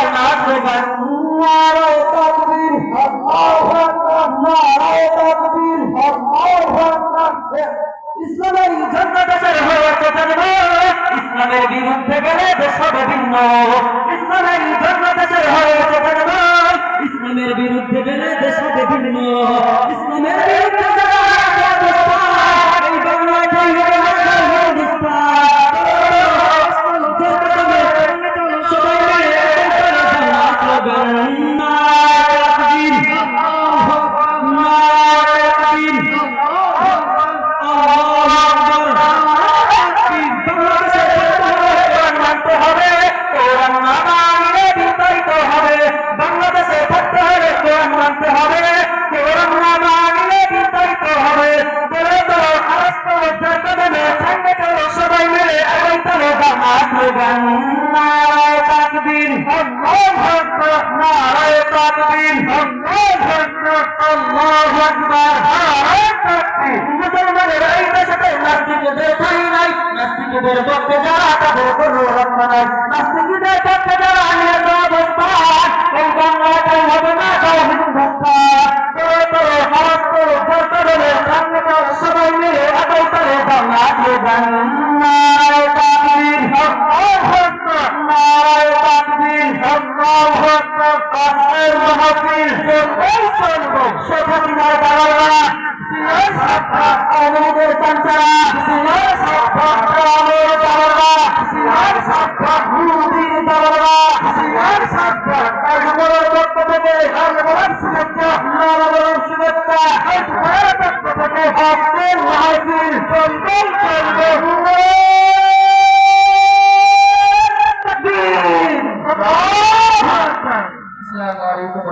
Slogan নারায়ে তাকবীর, আল্লাহু আকবার, নারায়ে তাকবীর, আল্লাহু আকবার। ইসলামের ঝান্ডা দেশের হয়েছে জন্ম, ইসলামের বিরুদ্ধে গেলে দেশ হবে ভিন্ন। ইসলামের ঝান্ডা দেশের হয়েছে জন্ম, ইসলামের বিরুদ্ধে গেলে দেশ হবে ভিন্ন। ইসলামের বিরুদ্ধে যারা অবস্থান, এই বাংলাটাই হবে আজকের হিন্দুস্তান। সবাই মিলে স্লোগান নারায়ে তাকবীর, নারায়ে তাকবীর, বাংলাদেশে থাকতে হলে কোরআন মানতে হবে, কোরআন না মানলে বিতাড়িত হবে। বলে তো সঙ্গে চলো সবাই মিলে এখন চলো বাংলা স্লোগান নারায়ে তাকবীর, আল্লাহু আকবার, নারায়ে তাকবীর, আল্লাহু আকবার, আল্লাহু আকবার, নারায়ে তাকবীর। মুসলমানের এই দেশে নাস্তিকদের ঠাঁই নাই, নাস্তিকদের পক্ষে যারা তাদের কোনো রক্ষা নাই, নাস্তিকদের পক্ষে যারা নিয়েছে অবস্থান, এই বাংলাটাই হবে না হিন্দুস্তান। সবাই মিলে আদায় করে বাংলা স্লোগান নারায়ে তাকবীর, আল্লাহু আকবার, নারায়ে তাকবীর, আল্লাহু আকবার। আজকের মাহফিল চলবে শেখ হাসিনার দালালরা, সিনার সাথে আওয়ামীদের চামচারা, সিনার সাথে আওয়ামীর দালালরা, সিনার সাথে মুদির দালালরা, সিনার সাথে আজমলের পক্ষ থেকে আজমলের শুভেচ্ছা, নারায়ের শুভেচ্ছা। আজমলের পক্ষ থেকে আজকের মাহফিল চলবে চলবে। আসসালামু আলাইকুম।